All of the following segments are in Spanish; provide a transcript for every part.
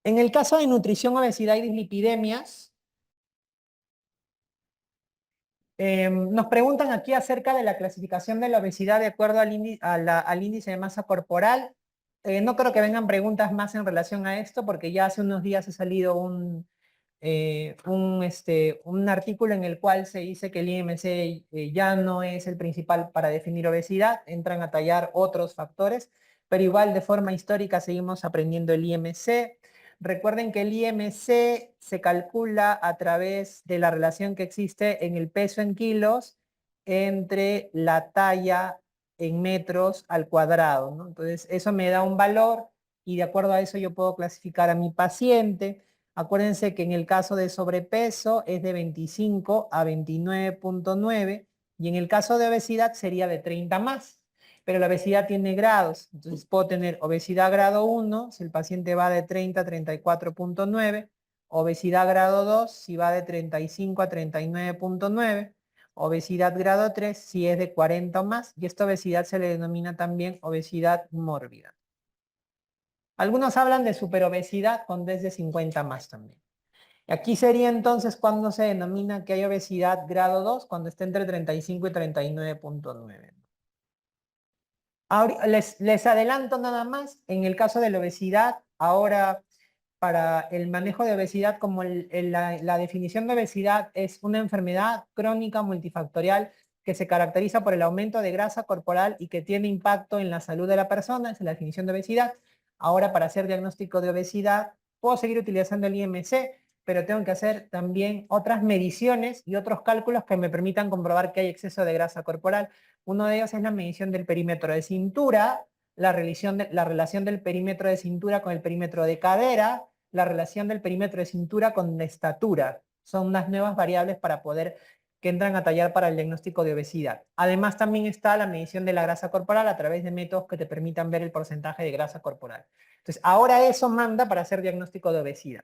En el caso de nutrición, obesidad y dislipidemias, nos preguntan aquí acerca de la clasificación de la obesidad de acuerdo al índice de masa corporal. No creo que vengan preguntas más en relación a esto, porque ya hace unos días ha salido un artículo en el cual se dice que el IMC ya no es el principal para definir obesidad, entran a tallar otros factores, pero igual de forma histórica seguimos aprendiendo el IMC. Recuerden que el IMC se calcula a través de la relación que existe en el peso en kilos entre la talla en metros al cuadrado, ¿no? Entonces, eso me da un valor y de acuerdo a eso yo puedo clasificar a mi paciente. Acuérdense que en el caso de sobrepeso es de 25 a 29,9 y en el caso de obesidad sería de 30 más. Pero la obesidad tiene grados, entonces puedo tener obesidad grado 1 si el paciente va de 30 a 34,9, obesidad grado 2 si va de 35 a 39,9, obesidad grado 3 si es de 40 o más, y esta obesidad se le denomina también obesidad mórbida. Algunos hablan de superobesidad con desde 50 más también. Aquí sería entonces cuando se denomina que hay obesidad grado 2, cuando está entre 35 y 39,9. Ahora, les adelanto nada más, en el caso de la obesidad, ahora para el manejo de obesidad, como la definición de obesidad es una enfermedad crónica multifactorial que se caracteriza por el aumento de grasa corporal y que tiene impacto en la salud de la persona, esa es la definición de obesidad. Ahora, para hacer diagnóstico de obesidad, puedo seguir utilizando el IMC, pero tengo que hacer también otras mediciones y otros cálculos que me permitan comprobar que hay exceso de grasa corporal. Uno de ellos es la medición del perímetro de cintura, la relación del perímetro de cintura con el perímetro de cadera, la relación del perímetro de cintura con la estatura. Son unas nuevas variables que entran a tallar para el diagnóstico de obesidad. Además, también está la medición de la grasa corporal a través de métodos que te permitan ver el porcentaje de grasa corporal. Entonces, ahora eso manda para hacer diagnóstico de obesidad.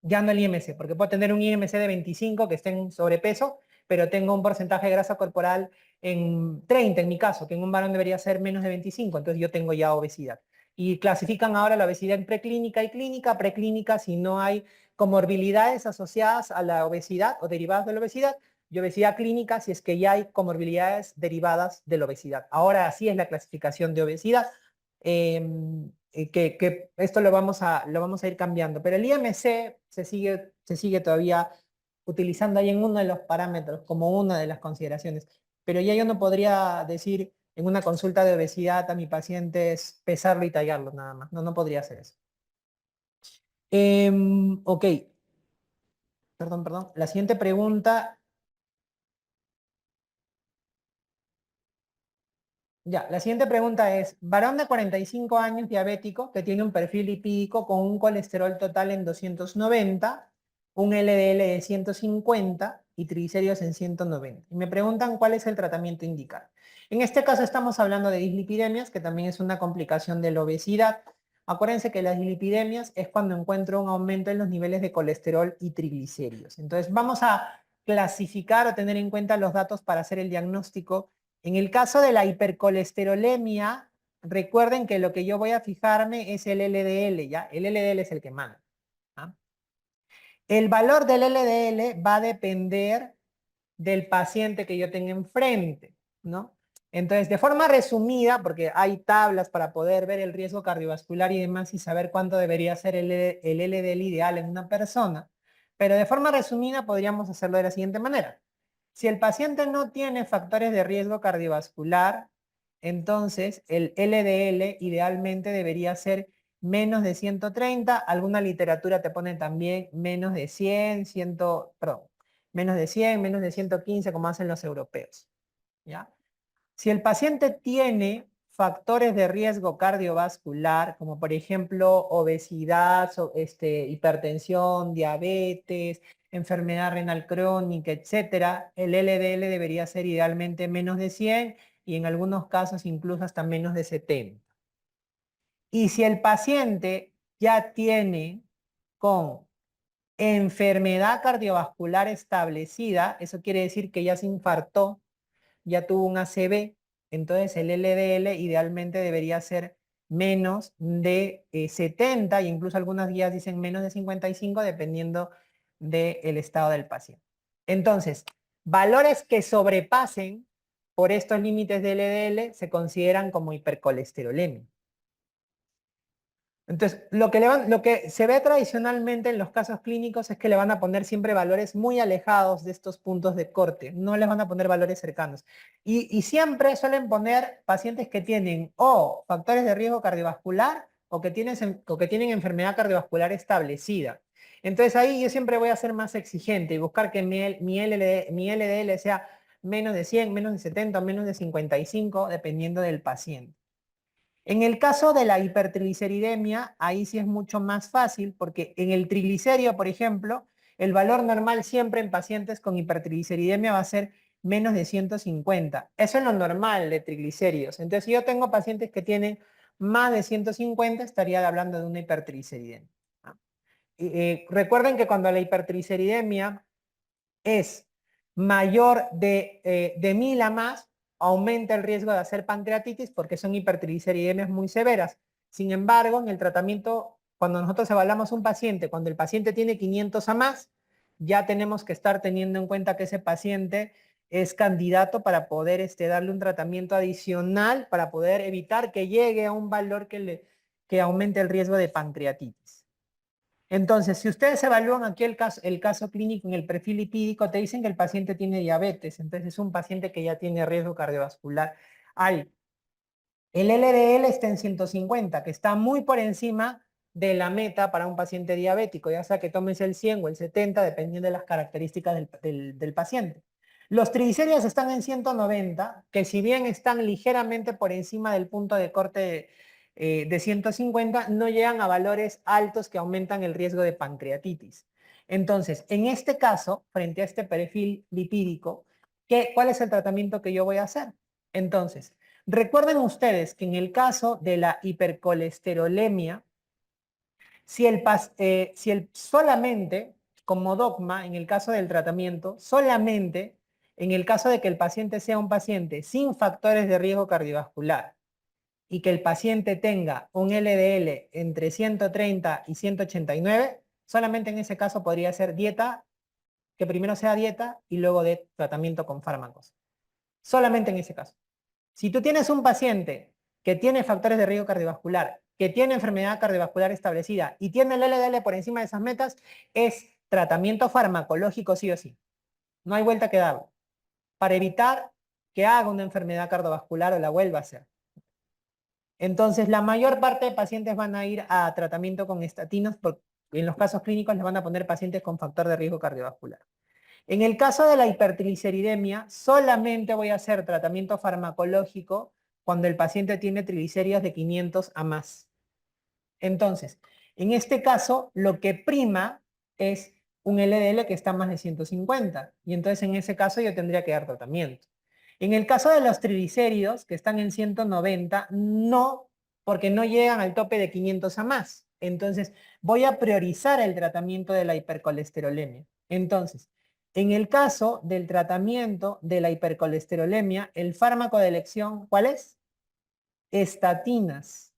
Ya no el IMC, porque puedo tener un IMC de 25 que esté en sobrepeso, pero tengo un porcentaje de grasa corporal en 30 en mi caso, que en un varón debería ser menos de 25, entonces yo tengo ya obesidad. Y clasifican ahora la obesidad en preclínica y clínica. Preclínica si no hay comorbilidades asociadas a la obesidad o derivadas de la obesidad, y obesidad clínica si es que ya hay comorbilidades derivadas de la obesidad. Ahora así es la clasificación de obesidad. Que esto lo vamos a ir cambiando, pero el IMC se sigue todavía utilizando ahí en uno de los parámetros, como una de las consideraciones, pero ya yo no podría decir en una consulta de obesidad a mi paciente es pesarlo y tallarlo nada más, no podría hacer eso. Ok, perdón, la siguiente pregunta. Ya, la siguiente pregunta es, varón de 45 años diabético que tiene un perfil lipídico con un colesterol total en 290, un LDL de 150 y triglicéridos en 190. Y me preguntan cuál es el tratamiento indicado. En este caso estamos hablando de dislipidemias, que también es una complicación de la obesidad. Acuérdense que las dislipidemias es cuando encuentro un aumento en los niveles de colesterol y triglicéridos. Entonces vamos a clasificar o tener en cuenta los datos para hacer el diagnóstico. En el caso de la hipercolesterolemia, recuerden que lo que yo voy a fijarme es el LDL, ¿ya? El LDL es el que manda. ¿Ah? El valor del LDL va a depender del paciente que yo tenga enfrente, ¿no? Entonces, de forma resumida, porque hay tablas para poder ver el riesgo cardiovascular y demás y saber cuánto debería ser el LDL ideal en una persona, pero de forma resumida podríamos hacerlo de la siguiente manera. Si el paciente no tiene factores de riesgo cardiovascular, entonces el LDL idealmente debería ser menos de 130. Alguna literatura te pone también menos de 100, perdón, menos de 100, menos de 115, como hacen los europeos. ¿Ya? Si el paciente tiene factores de riesgo cardiovascular, como por ejemplo obesidad, hipertensión, diabetes, enfermedad renal crónica, etcétera, el LDL debería ser idealmente menos de 100 y en algunos casos incluso hasta menos de 70. Y si el paciente ya tiene con enfermedad cardiovascular establecida, eso quiere decir que ya se infartó, ya tuvo un ACV, entonces el LDL idealmente debería ser menos de 70, e incluso algunas guías dicen menos de 55, dependiendo del estado del paciente. Entonces, valores que sobrepasen por estos límites de LDL se consideran como hipercolesterolemia. Entonces, lo que se ve tradicionalmente en los casos clínicos es que le van a poner siempre valores muy alejados de estos puntos de corte, no les van a poner valores cercanos. Y siempre suelen poner pacientes que tienen o factores de riesgo cardiovascular o que tienen enfermedad cardiovascular establecida. Entonces ahí yo siempre voy a ser más exigente y buscar que mi LDL sea menos de 100, menos de 70, menos de 55, dependiendo del paciente. En el caso de la hipertrigliceridemia, ahí sí es mucho más fácil porque en el triglicérido, por ejemplo, el valor normal siempre en pacientes con hipertrigliceridemia va a ser menos de 150. Eso es lo normal de triglicéridos. Entonces, si yo tengo pacientes que tienen más de 150, estaría hablando de una hipertrigliceridemia. Recuerden que cuando la hipertrigliceridemia es mayor de 1000 a más, aumenta el riesgo de hacer pancreatitis porque son hipertrigliceridemias muy severas. Sin embargo, en el tratamiento, cuando nosotros evaluamos un paciente, cuando el paciente tiene 500 a más, ya tenemos que estar teniendo en cuenta que ese paciente es candidato para poder darle un tratamiento adicional para poder evitar que llegue a un valor que aumente el riesgo de pancreatitis. Entonces, si ustedes evalúan aquí el caso clínico en el perfil lipídico, te dicen que el paciente tiene diabetes, entonces es un paciente que ya tiene riesgo cardiovascular alto. El LDL está en 150, que está muy por encima de la meta para un paciente diabético, ya sea que tomes el 100 o el 70, dependiendo de las características del paciente. Los triglicéridos están en 190, que si bien están ligeramente por encima del punto de corte de 150, no llegan a valores altos que aumentan el riesgo de pancreatitis. Entonces, en este caso, frente a este perfil lipídico, ¿cuál es el tratamiento que yo voy a hacer? Entonces, recuerden ustedes que en el caso de la hipercolesterolemia, solamente, como dogma, en el caso del tratamiento, solamente en el caso de que el paciente sea un paciente sin factores de riesgo cardiovascular y que el paciente tenga un LDL entre 130 y 189, solamente en ese caso podría ser dieta, que primero sea dieta y luego de tratamiento con fármacos. Solamente en ese caso. Si tú tienes un paciente que tiene factores de riesgo cardiovascular, que tiene enfermedad cardiovascular establecida y tiene el LDL por encima de esas metas, es tratamiento farmacológico sí o sí. No hay vuelta que darlo. Para evitar que haga una enfermedad cardiovascular o la vuelva a hacer. Entonces, la mayor parte de pacientes van a ir a tratamiento con estatinas, porque en los casos clínicos les van a poner pacientes con factor de riesgo cardiovascular. En el caso de la hipertrigliceridemia, solamente voy a hacer tratamiento farmacológico cuando el paciente tiene triglicéridos de 500 a más. Entonces, en este caso, lo que prima es un LDL que está más de 150. Y entonces, en ese caso, yo tendría que dar tratamiento. En el caso de los triglicéridos, que están en 190, no, porque no llegan al tope de 500 a más. Entonces, voy a priorizar el tratamiento de la hipercolesterolemia. Entonces, en el caso del tratamiento de la hipercolesterolemia, el fármaco de elección, ¿cuál es? Estatinas.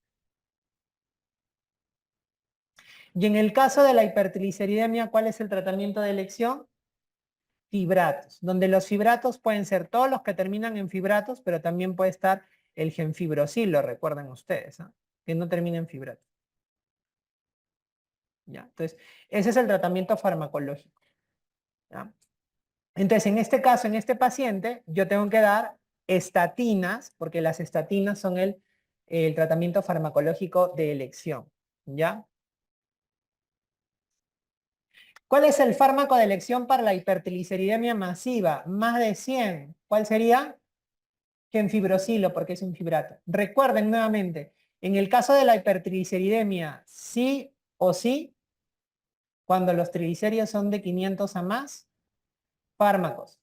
Y en el caso de la hipertrigliceridemia, ¿cuál es el tratamiento de elección? Fibratos, donde los fibratos pueden ser todos los que terminan en fibratos, pero también puede estar el genfibrocil, lo recuerdan ustedes, ¿no? Que no termina en fibratos. ¿Ya? Entonces, ese es el tratamiento farmacológico. ¿Ya? Entonces, en este caso, en este paciente, yo tengo que dar estatinas, porque las estatinas son el tratamiento farmacológico de elección. ¿Ya? ¿Cuál es el fármaco de elección para la hipertrigliceridemia masiva? Más de 100. ¿Cuál sería? Genfibrocilo, porque es un fibrato. Recuerden nuevamente, en el caso de la hipertrigliceridemia, sí o sí, cuando los triglicéridos son de 500 a más, fármacos.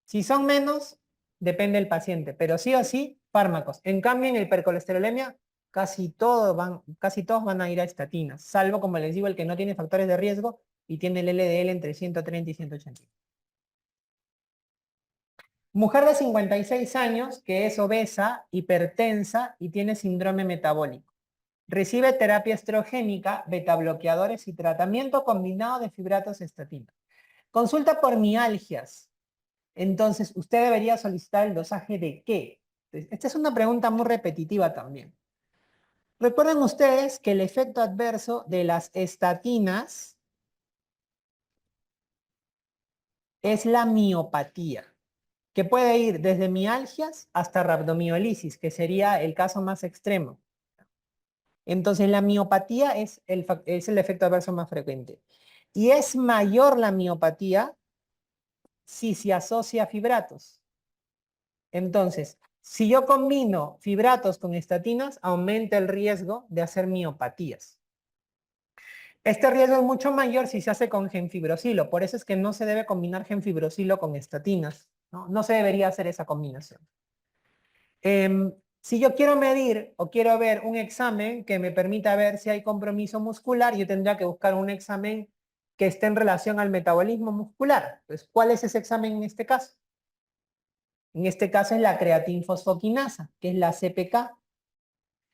Si son menos, depende del paciente, pero sí o sí, fármacos. En cambio, en hipercolesterolemia, casi todos van a ir a estatinas, salvo, como les digo, el que no tiene factores de riesgo y tiene el LDL entre 130 y 180. Mujer de 56 años que es obesa, hipertensa y tiene síndrome metabólico. Recibe terapia estrogénica, betabloqueadores y tratamiento combinado de fibratos estatinos. Consulta por mialgias. Entonces, usted debería solicitar el dosaje de qué. Entonces, esta es una pregunta muy repetitiva también. Recuerden ustedes que el efecto adverso de las estatinas es la miopatía, que puede ir desde mialgias hasta rabdomiolisis, que sería el caso más extremo. Entonces, la miopatía es el efecto adverso más frecuente. Y es mayor la miopatía si se asocia a fibratos. Entonces, si yo combino fibratos con estatinas, aumenta el riesgo de hacer miopatías. Este riesgo es mucho mayor si se hace con genfibrosilo, por eso es que no se debe combinar genfibrosilo con estatinas, ¿no? No se debería hacer esa combinación. Si yo quiero medir o quiero ver un examen que me permita ver si hay compromiso muscular, yo tendría que buscar un examen que esté en relación al metabolismo muscular. Pues, ¿cuál es ese examen en este caso? En este caso es la creatinfosfoquinasa, que es la CPK.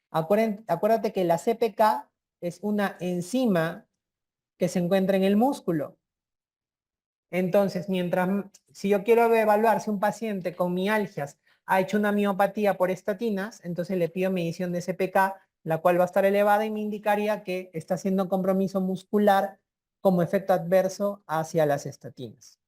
Acuérdate que la CPK es una enzima que se encuentra en el músculo. Entonces, si yo quiero evaluar si un paciente con mialgias ha hecho una miopatía por estatinas, entonces le pido medición de CPK, la cual va a estar elevada y me indicaría que está haciendo compromiso muscular como efecto adverso hacia las estatinas.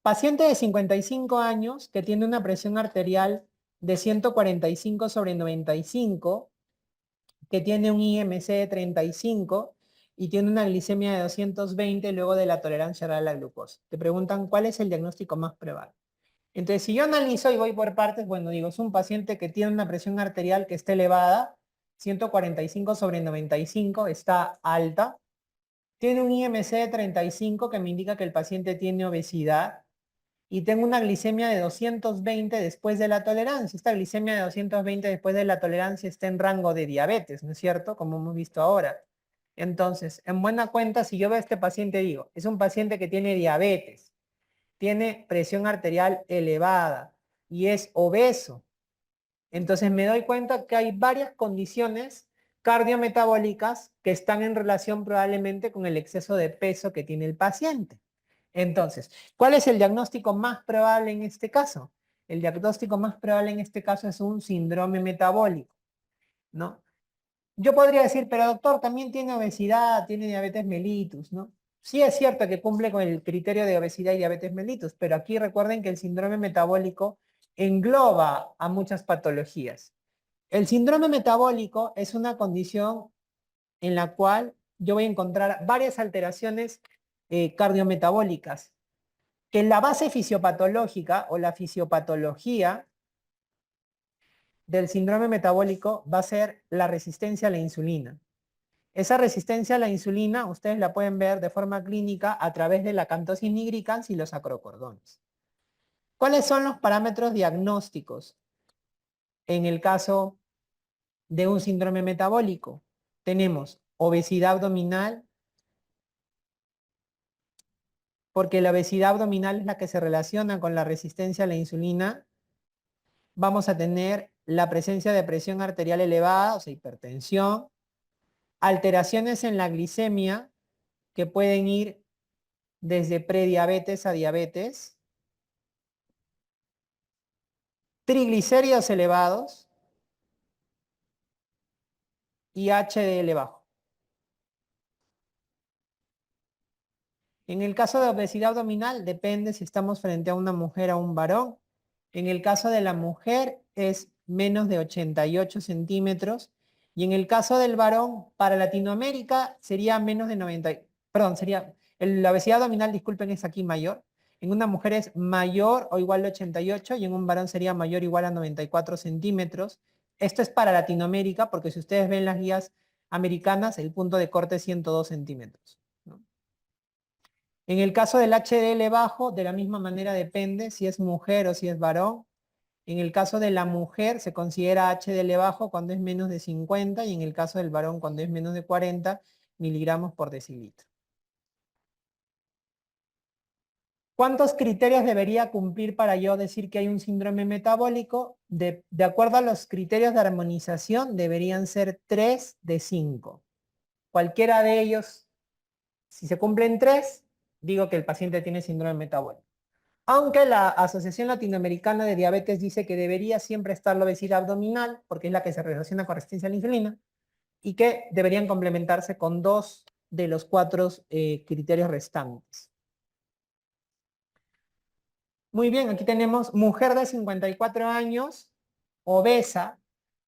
Paciente de 55 años que tiene una presión arterial de 145 sobre 95, que tiene un IMC de 35 y tiene una glicemia de 220 luego de la tolerancia oral a la glucosa. Te preguntan cuál es el diagnóstico más probable. Entonces, si yo analizo y voy por partes, bueno, digo, es un paciente que tiene una presión arterial que está elevada, 145 sobre 95, está alta. Tiene un IMC de 35 que me indica que el paciente tiene obesidad. Y tengo una glicemia de 220 después de la tolerancia. Esta glicemia de 220 después de la tolerancia está en rango de diabetes, ¿no es cierto? Como hemos visto ahora. Entonces, en buena cuenta, si yo veo a este paciente, digo, es un paciente que tiene diabetes, tiene presión arterial elevada y es obeso. Entonces me doy cuenta que hay varias condiciones cardiometabólicas que están en relación probablemente con el exceso de peso que tiene el paciente. Entonces, ¿cuál es el diagnóstico más probable en este caso? El diagnóstico más probable en este caso es un síndrome metabólico, ¿no? Yo podría decir, pero doctor, también tiene obesidad, tiene diabetes mellitus, ¿no? Sí es cierto que cumple con el criterio de obesidad y diabetes mellitus, pero aquí recuerden que el síndrome metabólico engloba a muchas patologías. El síndrome metabólico es una condición en la cual yo voy a encontrar varias alteraciones cardiometabólicas, que la base fisiopatológica o la fisiopatología del síndrome metabólico va a ser la resistencia a la insulina. Esa resistencia a la insulina ustedes la pueden ver de forma clínica a través de la acantosis nigricans y los acrocordones. ¿Cuáles son los parámetros diagnósticos en el caso de un síndrome metabólico? Tenemos obesidad abdominal, porque la obesidad abdominal es la que se relaciona con la resistencia a la insulina. Vamos a tener la presencia de presión arterial elevada, o sea, hipertensión, alteraciones en la glicemia que pueden ir desde prediabetes a diabetes, triglicéridos elevados y HDL bajo. En el caso de obesidad abdominal depende si estamos frente a una mujer o un varón. En el caso de la mujer es menos de 88 centímetros y en el caso del varón para Latinoamérica sería menos de 90, perdón, la obesidad abdominal, disculpen, es aquí mayor. En una mujer es mayor o igual de 88 y en un varón sería mayor o igual a 94 centímetros. Esto es para Latinoamérica porque si ustedes ven las guías americanas, el punto de corte es 102 centímetros. En el caso del HDL bajo, de la misma manera depende si es mujer o si es varón. En el caso de la mujer se considera HDL bajo cuando es menos de 50 y en el caso del varón cuando es menos de 40. miligramos por decilitro. ¿Cuántos criterios debería cumplir para yo decir que hay un síndrome metabólico? De acuerdo a los criterios de armonización, deberían ser 3 de 5. Cualquiera de ellos, si se cumplen 3, digo que el paciente tiene síndrome metabólico. Aunque la Asociación Latinoamericana de Diabetes dice que debería siempre estar la obesidad abdominal, porque es la que se relaciona con resistencia a la insulina, y que deberían complementarse con 2 de los 4 criterios restantes. Muy bien, aquí tenemos mujer de 54 años, obesa,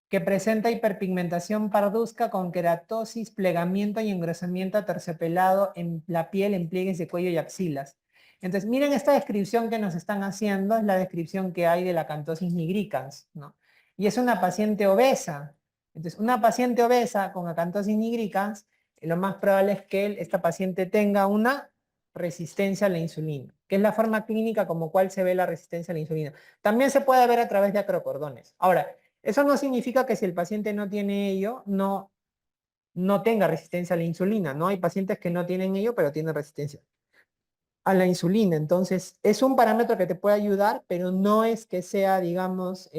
que presenta hiperpigmentación parduzca con queratosis, plegamiento y engrosamiento aterciopelado en la piel, en pliegues de cuello y axilas. Entonces, miren esta descripción que nos están haciendo, es la descripción que hay de la acantosis nigricans, ¿no? Y es una paciente obesa. Entonces, una paciente obesa con acantosis nigricans, lo más probable es que esta paciente tenga una resistencia a la insulina, que es la forma clínica como cual se ve la resistencia a la insulina. También se puede ver a través de acrocordones. Ahora, eso no significa que si el paciente no tiene ello, no tenga resistencia a la insulina, ¿no? Hay pacientes que no tienen ello, pero tienen resistencia a la insulina. Entonces, es un parámetro que te puede ayudar, pero no es que sea, digamos,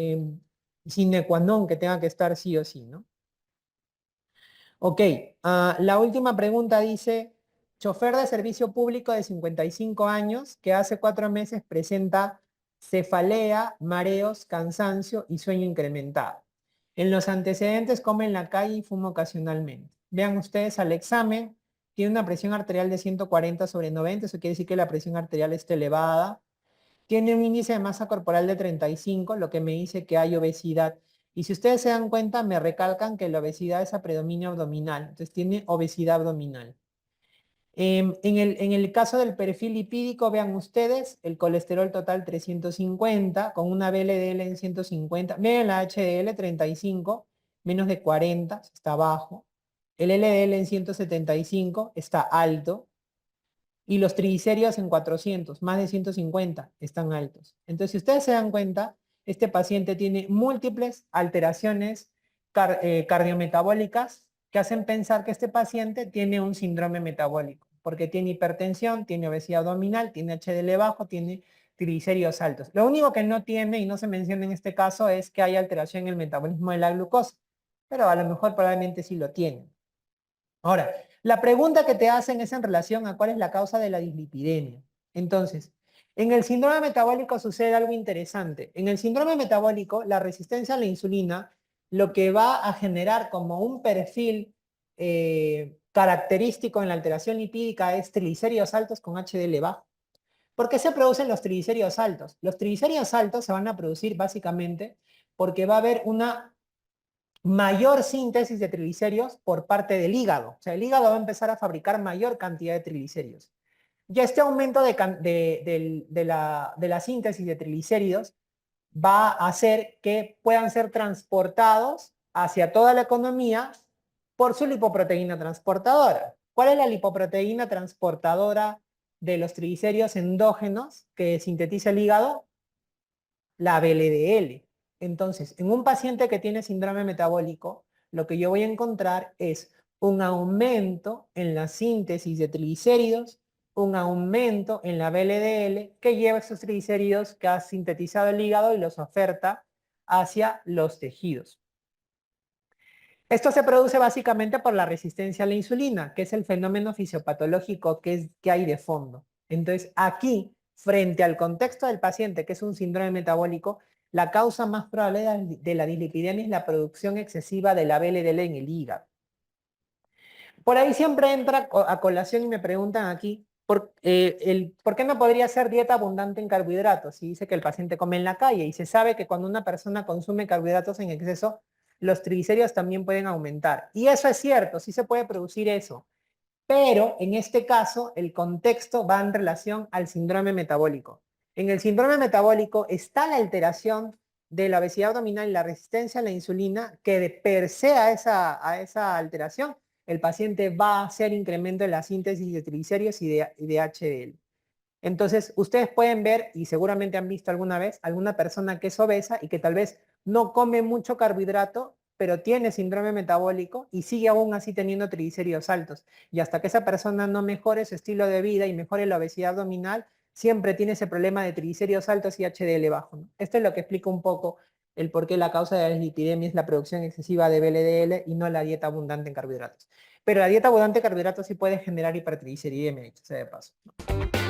sine qua non, que tenga que estar sí o sí, ¿no? Ok, la última pregunta dice, chofer de servicio público de 55 años que hace 4 meses presenta cefalea, mareos, cansancio y sueño incrementado. En los antecedentes come en la calle y fuma ocasionalmente. Vean ustedes al examen, tiene una presión arterial de 140/90, eso quiere decir que la presión arterial está elevada. Tiene un índice de masa corporal de 35, lo que me dice que hay obesidad. Y si ustedes se dan cuenta, me recalcan que la obesidad es a predominio abdominal. Entonces tiene obesidad abdominal. En el caso del perfil lipídico, vean ustedes, el colesterol total 350, con una VLDL en 150. Vean la HDL 35, menos de 40, está bajo. El LDL en 175, está alto. Y los triglicéridos en 400, más de 150, están altos. Entonces, si ustedes se dan cuenta, este paciente tiene múltiples alteraciones cardiometabólicas que hacen pensar que este paciente tiene un síndrome metabólico, porque tiene hipertensión, tiene obesidad abdominal, tiene HDL bajo, tiene triglicéridos altos. Lo único que no tiene y no se menciona en este caso es que hay alteración en el metabolismo de la glucosa, pero a lo mejor probablemente sí lo tiene. Ahora, la pregunta que te hacen es en relación a cuál es la causa de la dislipidemia. Entonces, en el síndrome metabólico sucede algo interesante. En el síndrome metabólico, la resistencia a la insulina lo que va a generar como un perfil característico en la alteración lipídica es triglicéridos altos con HDL bajo. ¿Por qué se producen los triglicéridos altos? Los triglicéridos altos se van a producir básicamente porque va a haber una mayor síntesis de triglicéridos por parte del hígado. O sea, el hígado va a empezar a fabricar mayor cantidad de triglicéridos. Y este aumento de la síntesis de triglicéridos va a hacer que puedan ser transportados hacia toda la economía por su lipoproteína transportadora. ¿Cuál es la lipoproteína transportadora de los triglicéridos endógenos que sintetiza el hígado? La VLDL. Entonces, en un paciente que tiene síndrome metabólico, lo que yo voy a encontrar es un aumento en la síntesis de triglicéridos, un aumento en la VLDL que lleva esos triglicéridos que ha sintetizado el hígado y los oferta hacia los tejidos. Esto se produce básicamente por la resistencia a la insulina, que es el fenómeno fisiopatológico que hay de fondo. Entonces, aquí, frente al contexto del paciente, que es un síndrome metabólico, la causa más probable de la dislipidemia es la producción excesiva de la VLDL en el hígado. Por ahí siempre entra a colación y me preguntan aquí, ¿por qué no podría ser dieta abundante en carbohidratos? Si dice que el paciente come en la calle y se sabe que cuando una persona consume carbohidratos en exceso, los triglicéridos también pueden aumentar. Y eso es cierto, sí se puede producir eso. Pero en este caso, el contexto va en relación al síndrome metabólico. En el síndrome metabólico está la alteración de la obesidad abdominal y la resistencia a la insulina, que de per se a esa alteración, el paciente va a hacer incremento en la síntesis de triglicéridos y de HDL. Entonces, ustedes pueden ver, y seguramente han visto alguna vez, alguna persona que es obesa y que tal vez no come mucho carbohidrato pero tiene síndrome metabólico y sigue aún así teniendo triglicéridos altos. Y hasta que esa persona no mejore su estilo de vida y mejore la obesidad abdominal, siempre tiene ese problema de triglicéridos altos y HDL bajo, ¿no? Esto es lo que explica un poco el por qué la causa de la dislipidemia es la producción excesiva de VLDL y no la dieta abundante en carbohidratos. Pero la dieta abundante en carbohidratos sí puede generar hipertrigliceridemia, dicho sea de paso, ¿no?